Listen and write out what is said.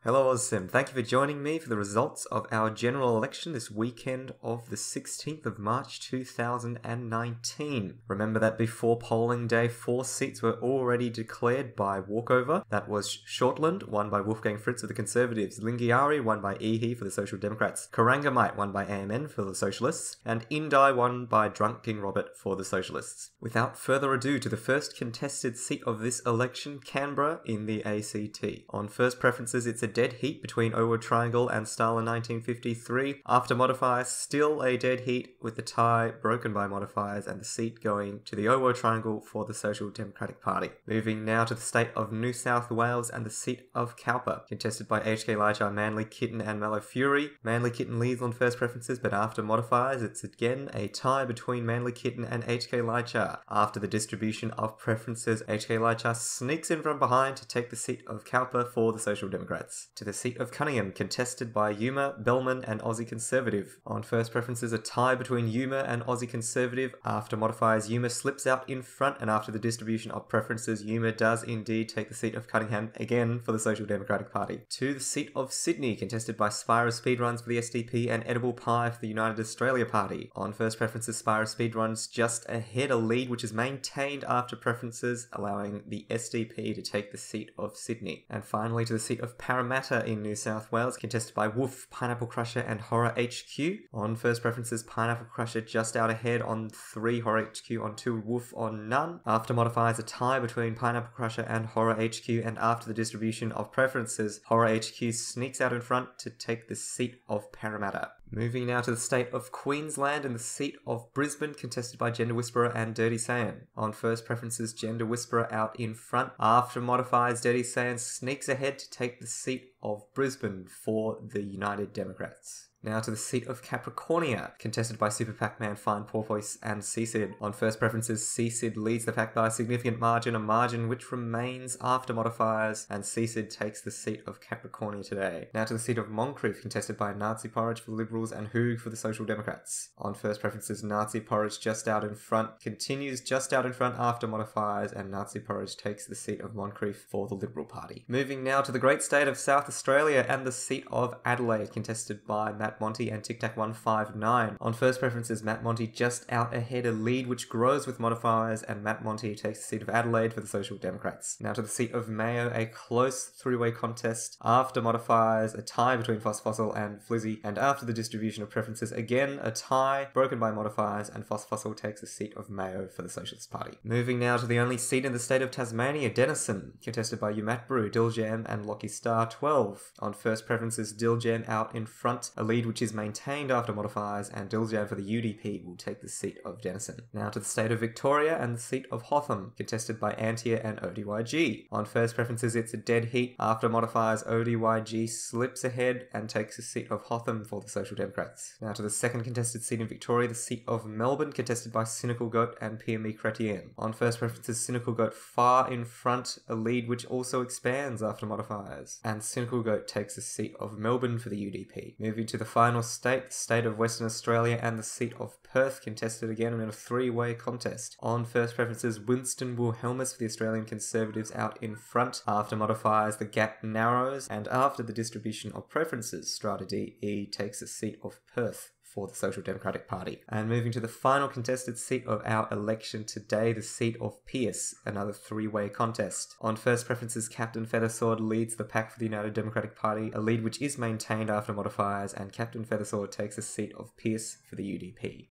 Hello Ozsim, thank you for joining me for the results of our general election this weekend of the 16th of March 2019. Remember that before polling day, 4 seats were already declared by walkover. That was Shortland, won by Wolfgang Fritz of the Conservatives, Lingiari, won by Ehi for the Social Democrats, Corangamite, won by AMN for the Socialists, and Indi, won by Drunk King Robert for the Socialists. Without further ado, to the first contested seat of this election, Canberra in the ACT. On first preferences, it's a dead heat between Owo Triangle and Stalin 1953. After modifiers, still a dead heat with the tie broken by modifiers and the seat going to the Owo Triangle for the Social Democratic Party. Moving now to the state of New South Wales and the seat of Cowper, contested by HK Lychar, Manly Kitten and Mellow Fury. Manly Kitten leads on first preferences, but after modifiers, it's again a tie between Manly Kitten and HK Lychar. After the distribution of preferences, HK Lychar sneaks in from behind to take the seat of Cowper for the Social Democrats. To the seat of Cunningham, contested by Yuma, Bellman and Aussie Conservative. On first preferences, a tie between Yuma and Aussie Conservative. After modifiers, Yuma slips out in front, and after the distribution of preferences, Yuma does indeed take the seat of Cunningham again for the Social Democratic Party. To the seat of Sydney, contested by Spira Speedruns for the SDP and Edible Pie for the United Australia Party. On first preferences, Spira Speedruns just ahead, a lead which is maintained after preferences, allowing the SDP to take the seat of Sydney. And finally to the seat of Parramatta in New South Wales, contested by Woof, Pineapple Crusher and Horror HQ. On first preferences, Pineapple Crusher just out ahead on 3, Horror HQ on 2, Woof on none. After modifiers, a tie between Pineapple Crusher and Horror HQ, and after the distribution of preferences, Horror HQ sneaks out in front to take the seat of Parramatta. Moving now to the state of Queensland and the seat of Brisbane, contested by Gender Whisperer and Dirty Saiyan. On first preferences, Gender Whisperer out in front. After modifiers, Dirty Saiyan sneaks ahead to take the seat of Brisbane for the United Democrats. Now to the seat of Capricornia, contested by Super Pac-Man, Fine Porpoise and CSID. On first preferences, CSID leads the pack by a significant margin, a margin which remains after modifiers, and CSID takes the seat of Capricornia today. Now to the seat of Moncrief, contested by Nazi Porridge for the Liberals and Hoog for the Social Democrats. On first preferences, Nazi Porridge just out in front, continues just out in front after modifiers, and Nazi Porridge takes the seat of Moncrief for the Liberal Party. Moving now to the great state of South Australia and the seat of Adelaide, contested by Matt Monty and Tic Tac 159. On first preferences, Matt Monty just out ahead, a lead which grows with modifiers, and Matt Monty takes the seat of Adelaide for the Social Democrats. Now to the seat of Mayo, a close three-way contest. After modifiers, a tie between Fossil and Flizzy, and after the distribution of preferences, again a tie broken by modifiers, and Fossil takes the seat of Mayo for the Socialist Party. Moving now to the only seat in the state of Tasmania, Denison, contested by Umat Brew, Diljam and Lockie Star 12. On first preferences, Diljam out in front, a lead which is maintained after modifiers, and Diljam for the UDP will take the seat of Denison. Now to the state of Victoria and the seat of Hotham, contested by Antia and ODYG. On first preferences, it's a dead heat. After modifiers, ODYG slips ahead and takes the seat of Hotham for the Social Democrats. Now to the second contested seat in Victoria, the seat of Melbourne, contested by Cynical Goat and PME Chrétien. On first preferences, Cynical Goat far in front, a lead which also expands after modifiers, and Cynical Goat takes the seat of Melbourne for the UDP. Moving to the final state, the state of Western Australia and the seat of Perth, contested again in a three-way contest. On first preferences, Winston Wilhelmus for the Australian Conservatives out in front. After modifiers, the gap narrows, and after the distribution of preferences, Strata DE takes the seat of Perth for the Social Democratic Party. And moving to the final contested seat of our election today, the seat of Pearce, another three-way contest. On first preferences, Captain Feathersword leads the pack for the United Democratic Party, a lead which is maintained after modifiers, and Captain Feathersword takes the seat of Pearce for the UDP.